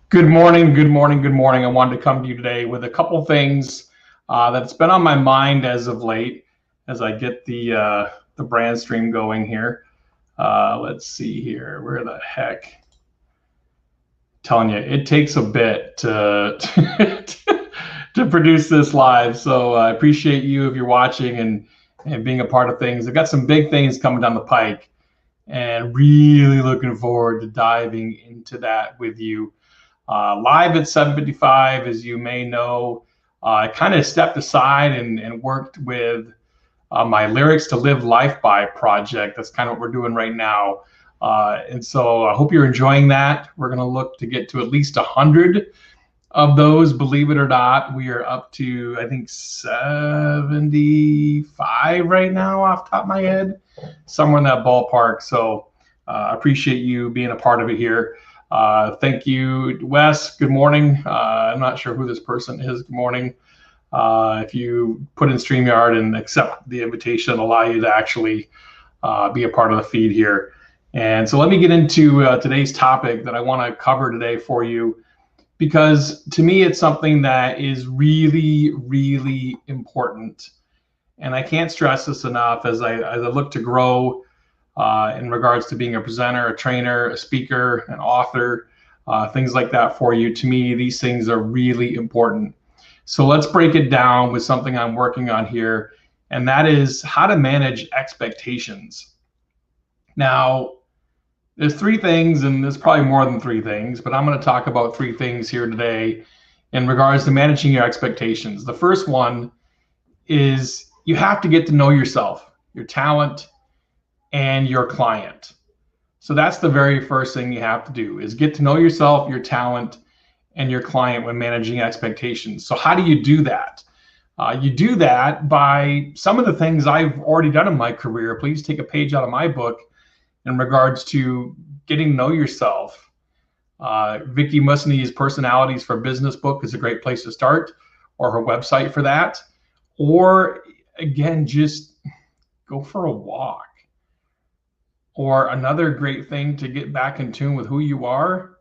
Good morning, good morning, good morning. I wanted to come to you today with a couple things that's been on my mind as of late as I get the brand stream going here. Let's see here. Where the heck? Telling you, it takes a bit to to produce this live. So I appreciate you if you're watching and being a part of things. I've got some big things coming down the pike, and really looking forward to diving into that with you. Live at 7:55, as you may know, I kind of stepped aside and worked with my Lyrics to Live Life By project. That's kind of what we're doing right now. And so I hope you're enjoying that. We're going to look to get to at least 100 of those. Believe it or not, we are up to, I think, 75 right now off the top of my head, somewhere in that ballpark. So I appreciate you being a part of it here. Thank you, Wes. Good morning. I'm not sure who this person is. Good morning. If you put in StreamYard and accept the invitation, it'll allow you to actually be a part of the feed here. And so let me get into today's topic that I want to cover today for you, because to me, it's something that is really, really important. And I can't stress this enough as I look to grow in regards to being a presenter, a trainer, a speaker, an author, things like that for you. To me, these things are really important. So let's break it down with something I'm working on here, and that is how to manage expectations. Now, there's three things, and there's probably more than three things, but I'm going to talk about three things here today in regards to managing your expectations. The first one is you have to get to know yourself, your talent, and your client. So that's the very first thing you have to do, is get to know yourself, your talent, and your client when managing expectations. So how do you do that? You do that by some of the things I've already done in my career. Please take a page out of my book in regards to getting to know yourself. Vicki Musney's Personalities for Business book is a great place to start, or her website for that. Or again, just go for a walk. Or another great thing to get back in tune with who you are,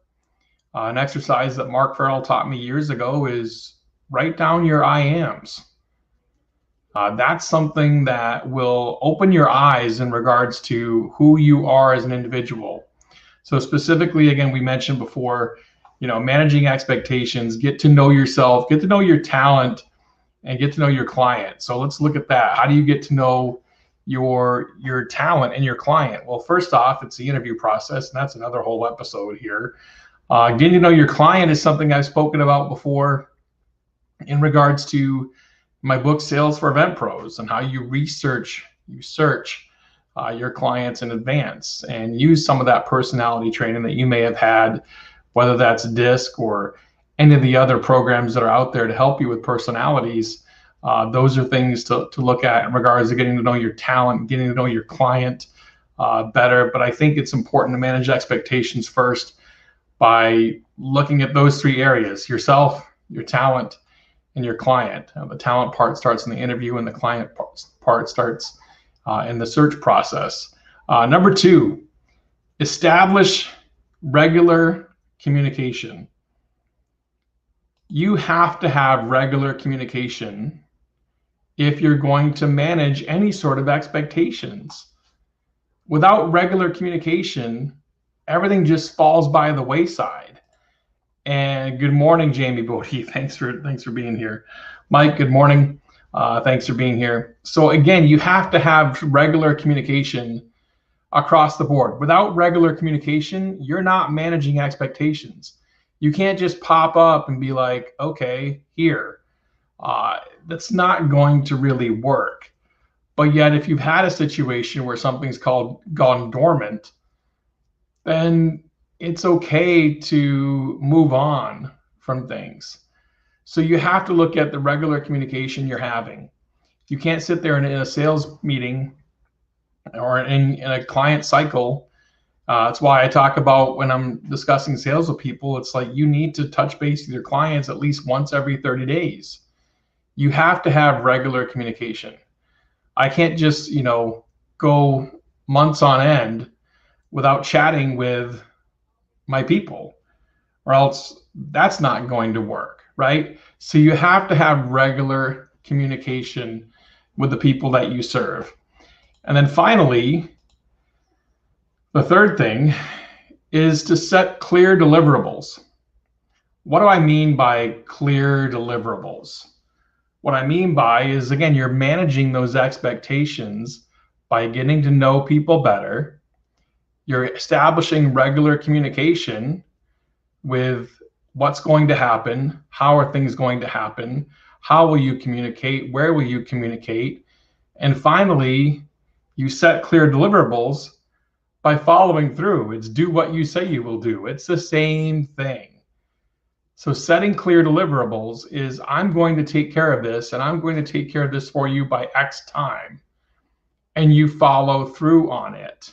an exercise that Mark Farrell taught me years ago, is write down your I ams. That's something that will open your eyes in regards to who you are as an individual. So specifically, again, we mentioned before, managing expectations, get to know yourself, get to know your talent, and get to know your client. So let's look at that. How do you get to know your talent and your client? Well, first off, it's the interview process, and that's another whole episode here. Getting to know your client is something I've spoken about before in regards to my book, Sales for Event Pros, and how you search your clients in advance and use some of that personality training that you may have had, whether that's DISC or any of the other programs that are out there to help you with personalities. Those are things to look at in regards to getting to know your talent, getting to know your client better. But I think it's important to manage expectations first by looking at those three areas: yourself, your talent, and your client. The talent part starts in the interview, and the client part starts in the search process. Number two, establish regular communication. You have to have regular communication if you're going to manage any sort of expectations. Without regular communication, everything just falls by the wayside. And good morning, Jamie Bodie. Thanks for being here. Mike, good morning. Thanks for being here. So again, you have to have regular communication across the board. Without regular communication, you're not managing expectations. You can't just pop up and be like, okay, here. That's not going to really work. But yet, if you've had a situation where something's gone dormant, then it's okay to move on from things. So you have to look at the regular communication you're having. You can't sit there in a sales meeting or in a client cycle. That's why I talk about, when I'm discussing sales with people, it's like you need to touch base with your clients at least once every 30 days. You have to have regular communication. I can't just, go months on end without chatting with my people, or else that's not going to work, right? So you have to have regular communication with the people that you serve. And then finally, the third thing is to set clear deliverables. What do I mean by clear deliverables? What I mean by is, again, you're managing those expectations by getting to know people better. You're establishing regular communication with what's going to happen, how are things going to happen, how will you communicate, where will you communicate, and finally, you set clear deliverables by following through. It's do what you say you will do. It's the same thing. So setting clear deliverables is, I'm going to take care of this, and I'm going to take care of this for you by X time, and you follow through on it.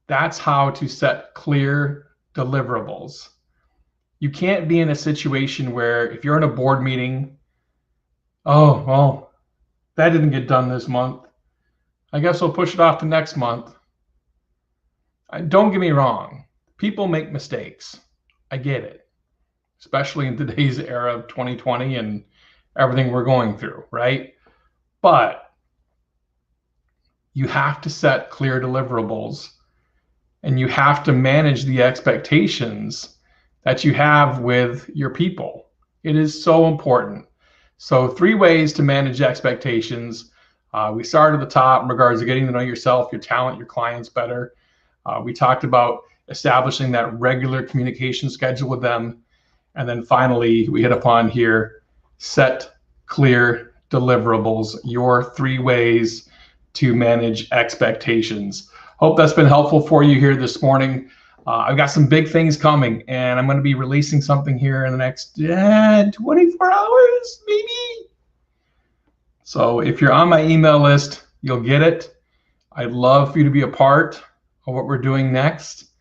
That's how to set clear deliverables. You can't be in a situation where, if you're in a board meeting, oh, well, that didn't get done this month, I guess we'll push it off to next month. Don't get me wrong, people make mistakes. I get it, especially in today's era of 2020 and everything we're going through, right? But you have to set clear deliverables, and you have to manage the expectations that you have with your people. It is so important. So 3 ways to manage expectations. We started at the top in regards to getting to know yourself, your talent, your clients better. We talked about establishing that regular communication schedule with them. And then finally, we hit upon here, set clear deliverables, your 3 ways to manage expectations. Hope that's been helpful for you here this morning. I've got some big things coming, and I'm going to be releasing something here in the next 24 hours, maybe. So if you're on my email list, you'll get it. I'd love for you to be a part of what we're doing next.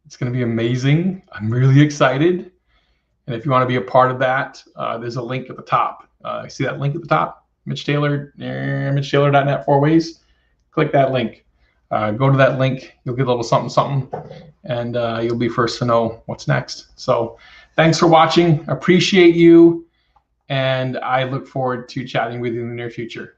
It's going to be amazing. I'm really excited. And if you want to be a part of that, there's a link at the top. See that link at the top? Mitch Taylor, mitchtaylor.net 4 ways. Click that link. Go to that link. You'll get a little something, and you'll be first to know what's next. So thanks for watching. Appreciate you. And I look forward to chatting with you in the near future.